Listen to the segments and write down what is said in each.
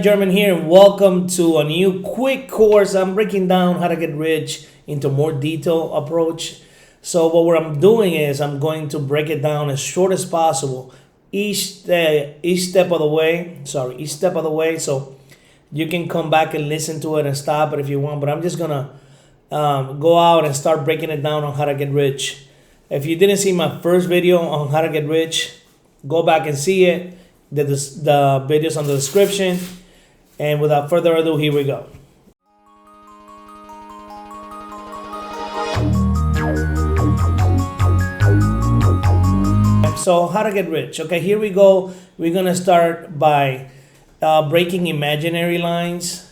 German here, and welcome to a new quick course. I'm breaking down how to get rich into more detailed approach. So what I'm doing is I'm going to break it down as short as possible, each step of the way. Each step of the way. So you can come back and listen to it and stop it if you want. But I'm just gonna go out and start breaking it down on how to get rich. If you didn't see my first video on how to get rich, go back and see it. The videos on the description. And without further ado, here we go. So how to get rich? Okay, here we go. We're gonna start by breaking imaginary lines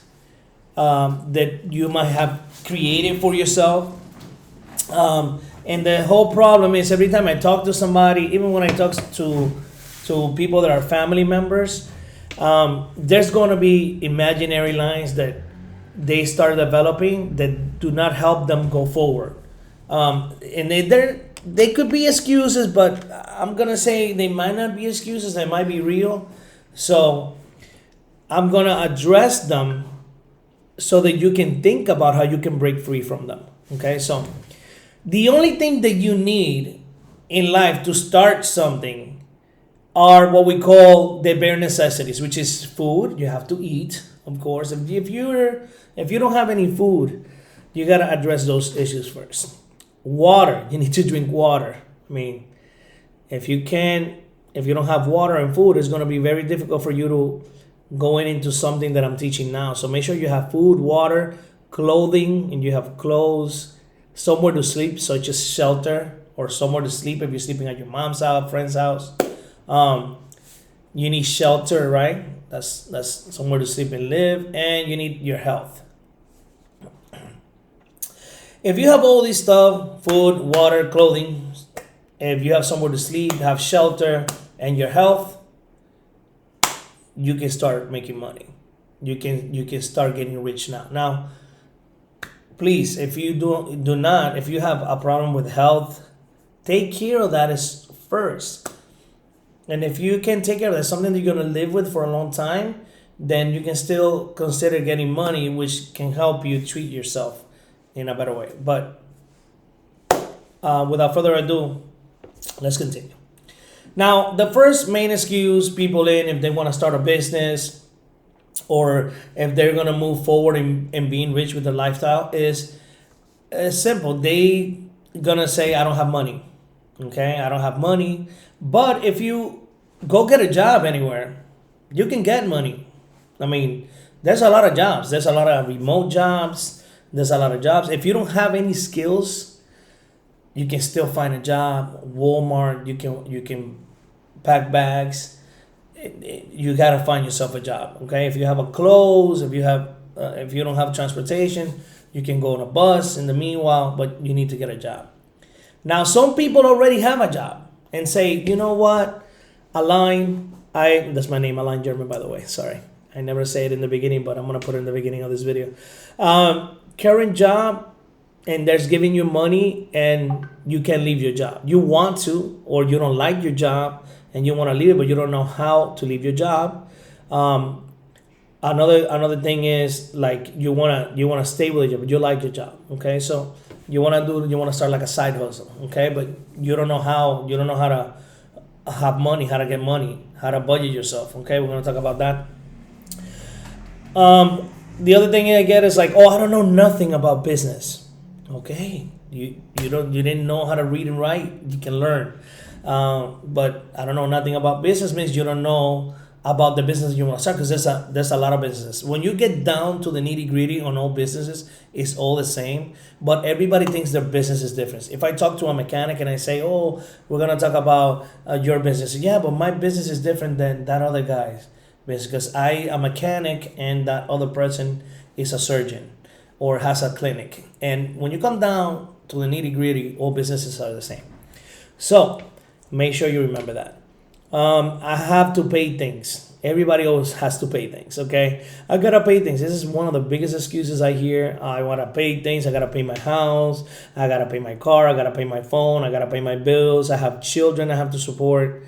that you might have created for yourself. And the whole problem is every time I talk to somebody, even when I talk to people that are family members, there's going to be imaginary lines that they start developing that do not help them go forward. And they could be excuses, but I'm going to say they might not be excuses. They might be real. So I'm going to address them so that you can think about how you can break free from them. Okay, so the only thing that you need in life to start something are what we call the bare necessities, which is food. You have to eat, of course. If you don't have any food, you gotta address those issues first. Water, you need to drink water. I mean, if you don't have water and food, it's gonna be very difficult for you to go into something that I'm teaching now. So make sure you have food, water, clothing, and you have clothes, somewhere to sleep, such as shelter, or somewhere to sleep if you're sleeping at your mom's house, friend's house. You need shelter, right? That's somewhere to sleep and live, and you need your health. If you have all this stuff, food, water, clothing, if you have somewhere to sleep, have shelter, and your health, you can start making money. You can start getting rich now. Now, please, if you if you have a problem with health, take care of that as first. And if you can take care of that, something that you're going to live with for a long time, then you can still consider getting money, which can help you treat yourself in a better way. But without further ado, let's continue. Now, the first main excuse people if they want to start a business or if they're going to move forward in being rich with their lifestyle is simple. They going to say, I don't have money. Okay, I don't have money. But if you go get a job anywhere, you can get money. I mean, there's a lot of jobs. There's a lot of remote jobs. There's a lot of jobs. If you don't have any skills, you can still find a job. Walmart, you can pack bags. You gotta find yourself a job. Okay, if you have a clothes, if you don't have transportation, you can go on a bus in the meanwhile, but you need to get a job. Now, some people already have a job and say, you know what, that's my name, Alain German, by the way. Sorry, I never say it in the beginning, but I'm going to put it in the beginning of this video. Current job, and there's giving you money, and you can leave your job. You want to, or you don't like your job, and you want to leave it, but you don't know how to leave your job. Another thing is like you wanna stay with your job, but you like your job. Okay, so you wanna start like a side hustle. Okay, but you don't know how to have money, how to get money, how to budget yourself. Okay, we're gonna talk about that. The other thing I get is like, oh, I don't know nothing about business. Okay, you didn't know how to read and write. You can learn, but I don't know nothing about business means you don't know about the business you want to start, because there's a lot of businesses. When you get down to the nitty gritty on all businesses, it's all the same, but everybody thinks their business is different. If I talk to a mechanic and I say, oh, we're going to talk about your business. Yeah, but my business is different than that other guy's business, because I am a mechanic and that other person is a surgeon or has a clinic. And when you come down to the nitty gritty, all businesses are the same. So make sure you remember that. I have to pay things. Everybody always has to pay things, okay? I gotta pay things. This is one of the biggest excuses I hear. I wanna pay things. I gotta pay my house. I gotta pay my car. I gotta pay my phone. I gotta pay my bills. I have children I have to support.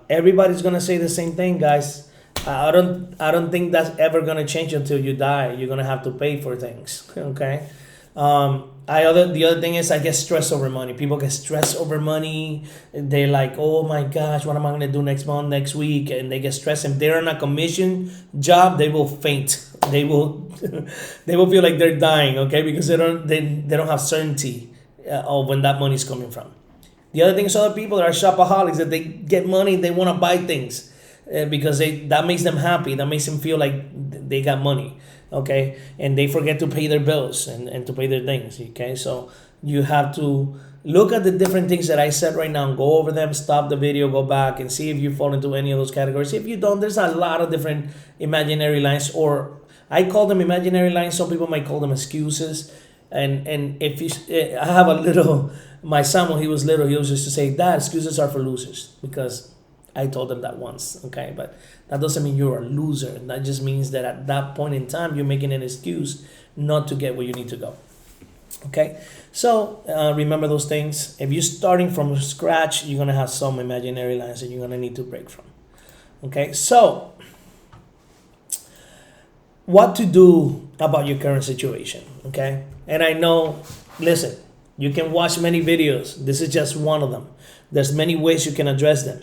Everybody's gonna say the same thing, guys. I don't think that's ever gonna change until you die. You're gonna have to pay for things. Okay. The other thing is I get stressed over money. People get stressed over money. They're like, oh my gosh, what am I gonna do next month, next week? And they get stressed. If they're on a commission job, they will faint. They will they will feel like they're dying. Okay, because they don't have certainty of when that money is coming from. The other thing is other people that are shopaholics, that they get money, they want to buy things because that makes them happy. That makes them feel like they got money, okay? And they forget to pay their bills and to pay their things, okay? So you have to look at the different things that I said right now, go over them, stop the video, go back and see if you fall into any of those categories. If you don't, there's a lot of different imaginary lines, or I call them imaginary lines. Some people might call them excuses. And if you, I have a little, my son when he was little, he was used to say, "Dad, excuses are for losers," because I told him that once. Okay, but that doesn't mean you're a loser. That just means that at that point in time, you're making an excuse not to get where you need to go. Okay, so remember those things. If you're starting from scratch, you're gonna have some imaginary lines that you're gonna need to break from. Okay, so what to do about your current situation? Okay, and I know, listen, you can watch many videos. This is just one of them. There's many ways you can address them.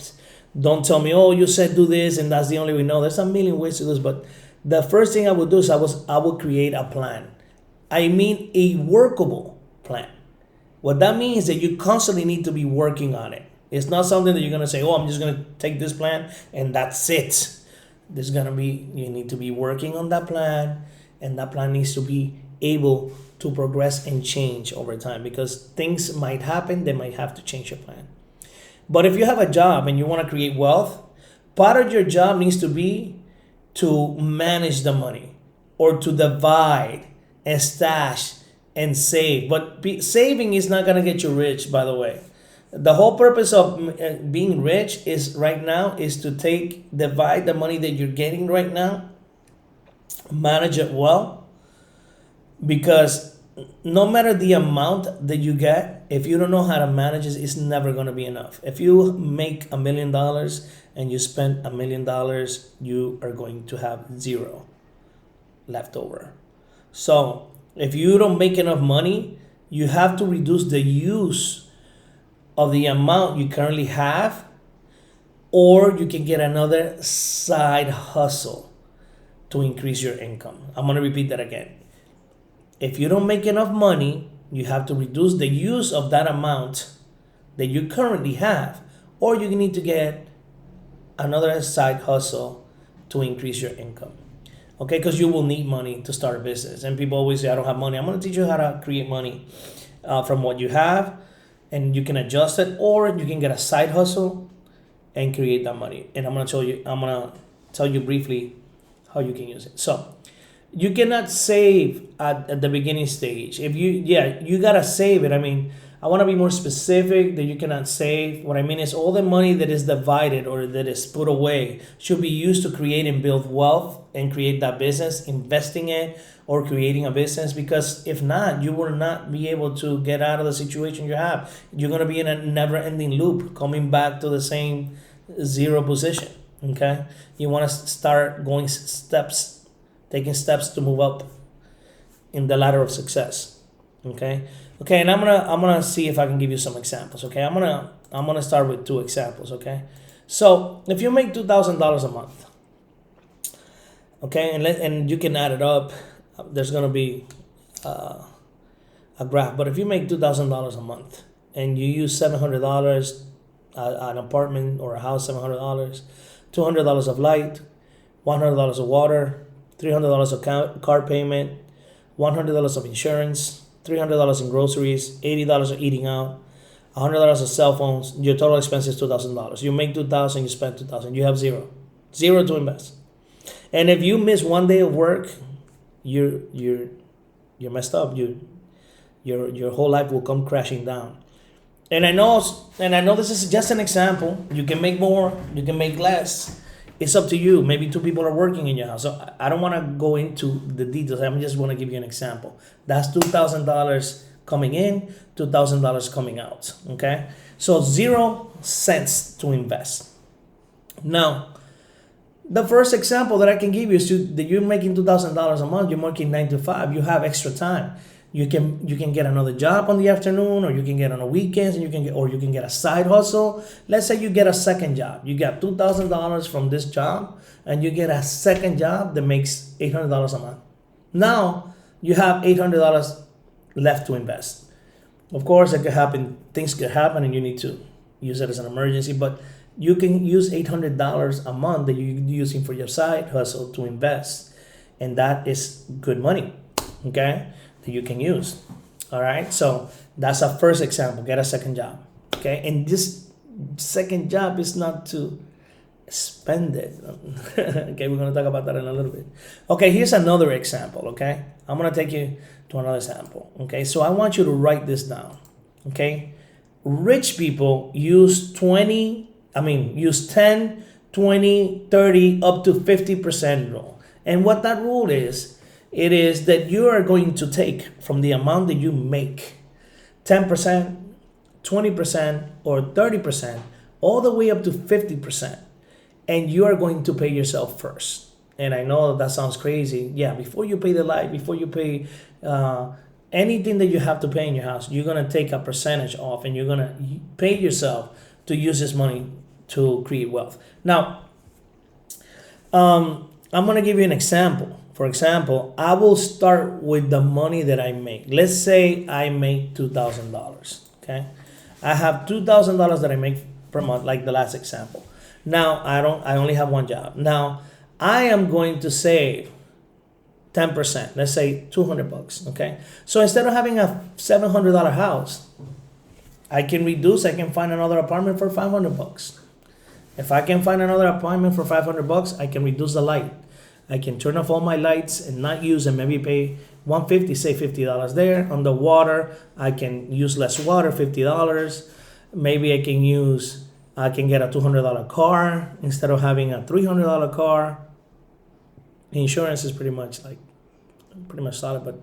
Don't tell me, oh, you said do this and that's the only way. No, there's a million ways to do this. But the first thing I would do is I would create a plan. I mean a workable plan. What that means is that you constantly need to be working on it. It's not something that you're gonna say, oh, I'm just gonna take this plan and that's it. You need to be working on that plan, and that plan needs to be able to progress and change over time, because things might happen, they might have to change your plan. But if you have a job and you want to create wealth, part of your job needs to be to manage the money, or to divide and stash and save. But saving is not going to get you rich, by the way. The whole purpose of being rich is right now is to divide the money that you're getting right now, manage it well, because no matter the amount that you get, if you don't know how to manage it, it's never going to be enough. If you make $1 million and you spend $1 million, you are going to have zero left over. So if you don't make enough money, you have to reduce the use of the amount you currently have, or you can get another side hustle to increase your income. I'm going to repeat that again. If you don't make enough money, you have to reduce the use of that amount that you currently have, or you need to get another side hustle to increase your income. Okay, because you will need money to start a business. And people always say, I don't have money. I'm going to teach you how to create money from what you have, and you can adjust it, or you can get a side hustle and create that money. And I'm gonna tell you briefly how you can use it. So you cannot save at the beginning stage. You gotta save it. I mean, I want to be more specific that you cannot save. What I mean is all the money that is divided or that is put away should be used to create and build wealth and create that business, investing it or creating a business. Because if not, you will not be able to get out of the situation you have. You're going to be in a never-ending loop, coming back to the same zero position. Okay? You want to start taking steps to move up in the ladder of success. Okay? Okay, and I'm gonna see if I can give you some examples. Okay, I'm gonna start with 2 examples. Okay, so if you make $2,000 a month, okay, and you can add it up, there's gonna be a graph. But if you make $2,000 a month and you use $700 an apartment or a house, $700, $200 of light, $100 of water, $300 of car payment, $100 of insurance, $300 in groceries, $80 of eating out, $100 of cell phones. Your total expense is $2,000. You make $2,000, you spend $2,000. You have zero to invest. And if you miss one day of work, you're messed up. Your whole life will come crashing down. And I know this is just an example. You can make more, you can make less. It's up to you. Maybe 2 people are working in your house. So I don't want to go into the details. I just want to give you an example. That's $2,000 coming in, $2,000 coming out. Okay? So 0 cents to invest. Now, The first example that I can give you is that you're making $2,000 a month. You're working 9 to 5. You have extra time. You can get another job on the afternoon, or you can get on the weekends, and you can get a side hustle. Let's say you get a second job. You got $2,000 from this job, and you get a second job that makes $800 a month. Now you have $800 left to invest. Of course, it could happen. Things could happen, and you need to use it as an emergency. But you can use $800 a month that you're using for your side hustle to invest, and that is good money. Okay, that you can use. All right, so that's a first example. Get a second job. Okay, and this second job is not to spend it. Okay, we're gonna talk about that in a little bit. Okay, here's another example. Okay, I'm gonna take you to another example. Okay, so I want you to write this down. Okay, rich people use 10, 20, 30, up to 50% rule. And what that rule is, it is that you are going to take from the amount that you make 10%, 20%, or 30%, all the way up to 50%. And you are going to pay yourself first. And I know that sounds crazy. Yeah, before you pay the light, before you pay anything that you have to pay in your house, you're going to take a percentage off, and you're going to pay yourself to use this money to create wealth. Now, I'm going to give you an example. For example, I will start with the money that I make. Let's say I make $2,000. Okay, I have $2,000 that I make per month, like the last example. Now I only have one job. Now I am going to save 10%. Let's say $200. Okay, so instead of having a $700 house, I can find another apartment for $500. If I can find another apartment for $500, I can reduce the light. I can turn off all my lights and not use them. Maybe pay $150, say $50 there. On the water, I can use less water, $50. Maybe I can get a $200 car instead of having a $300 car. Insurance is pretty much solid, but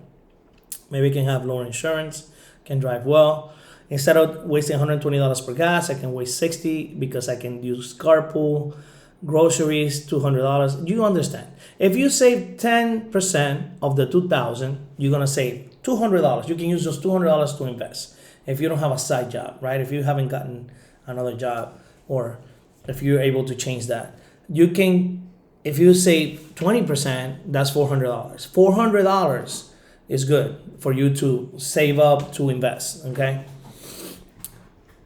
maybe I can have lower insurance, can drive well. Instead of wasting $120 per gas, I can waste $60 because I can use carpool, groceries, $200. You understand? If you save 10% of the $2,000, you're gonna save $200. You can use those $200 to invest. If you don't have a side job, right? If you haven't gotten another job, or if you're able to change that, you can. If you save 20%, that's $400. $400 is good for you to save up to invest. Okay.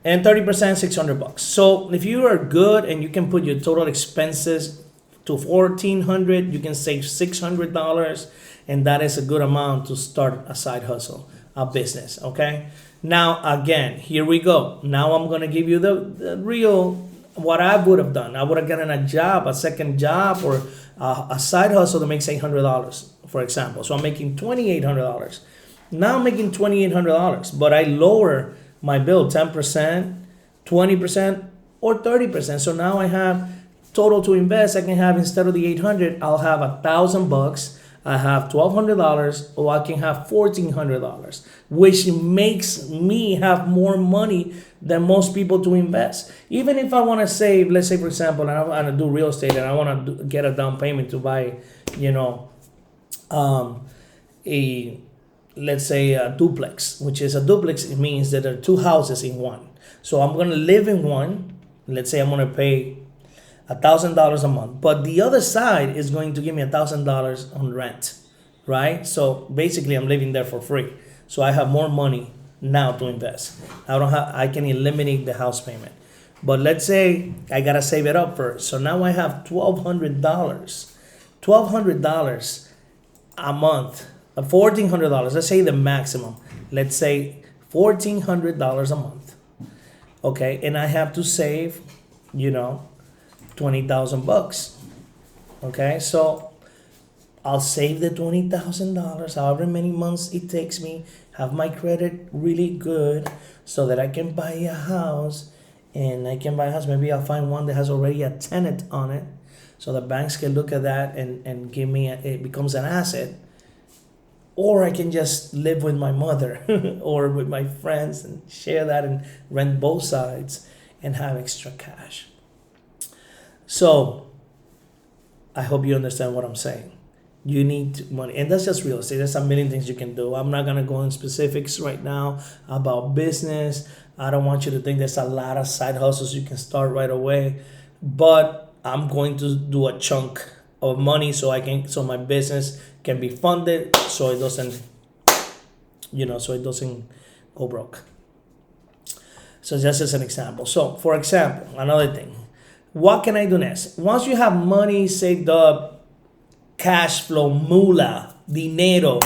And 30%, $600. So if you are good and you can put your total expenses to $1,400, you can save $600, and that is a good amount to start a side hustle, a business. Okay. Now again, here we go. Now I'm gonna give you the real what I would have done. I would have gotten a job, a second job, or a side hustle that makes $800, for example. So I'm making $2,800. Now I'm making $2,800, but I lower my bill 10%, 20%, or 30%. So now I have total to invest. I can have, instead of the 800, I'll have $1,000. I have $1,200, or I can have $1,400, which makes me have more money than most people to invest. Even if I want to save, let's say for example, I want to do real estate and I want to get a down payment to buy, let's say a duplex, which is a duplex. It means that there are two houses in one. So I'm going to live in one. Let's say I'm going to pay $1,000 a month, but the other side is going to give me $1,000 on rent, right? So basically I'm living there for free. So I have more money now to invest. I can eliminate the house payment. But let's say I got to save it up first. So now I have $1,200. $1,200 a month. $1,400. Let's say the maximum. Let's say $1,400 a month. Okay, and I have to save, $20,000. Okay, so I'll save the $20,000, however many months it takes me, have my credit really good so that I can buy a house. And I can buy a house. Maybe I'll find one that has already a tenant on it, so the banks can look at that and give me it becomes an asset. Or I can just live with my mother or with my friends and share that and rent both sides and have extra cash. So I hope you understand what I'm saying. You need money, and that's just real estate. There's a million things you can do. I'm not gonna go in specifics right now about business. I don't want you to think there's a lot of side hustles you can start right away, but I'm going to do a chunk of money so my business can be funded, so it doesn't go broke. So just as an example. So for example, another thing, what can I do next? Once you have money saved up, cash flow, moolah, dinero,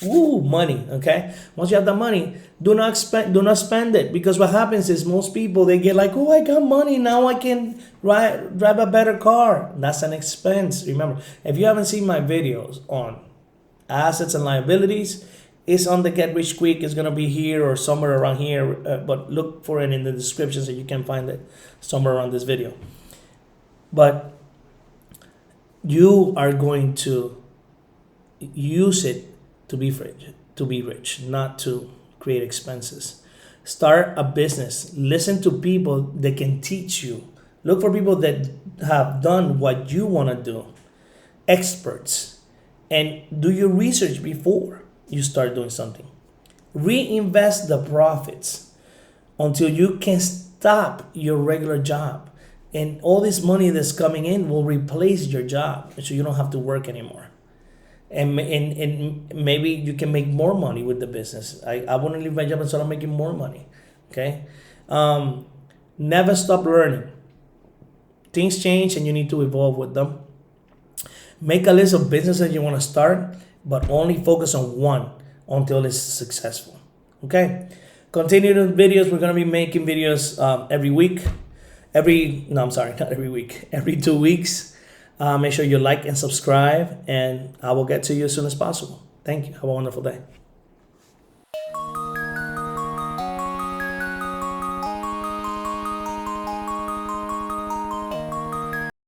money, okay? Once you have the money, do not spend it, because what happens is most people, they get like, oh, I got money, now I can drive a better car. That's an expense. Remember, if you haven't seen my videos on assets and liabilities, it's on the Get Rich Quick. It's gonna be here or somewhere around here, but look for it in the description so you can find it somewhere around this video. But you are going to use it to be rich, not to create expenses. Start a business. Listen to people that can teach you. Look for people that have done what you want to do, experts, and do your research before you start doing something. Reinvest the profits until you can stop your regular job, and all this money that's coming in will replace your job, so you don't have to work anymore. And maybe you can make more money with the business. I want to leave my job and start making more money. Okay. Never stop learning. Things change and you need to evolve with them. Make a list of businesses you want to start, but only focus on one until it's successful. Okay. Continue the videos. We're going to be making videos every week. Not every week. Every 2 weeks. Make sure you like and subscribe, and I will get to you as soon as possible. Thank you. Have a wonderful day.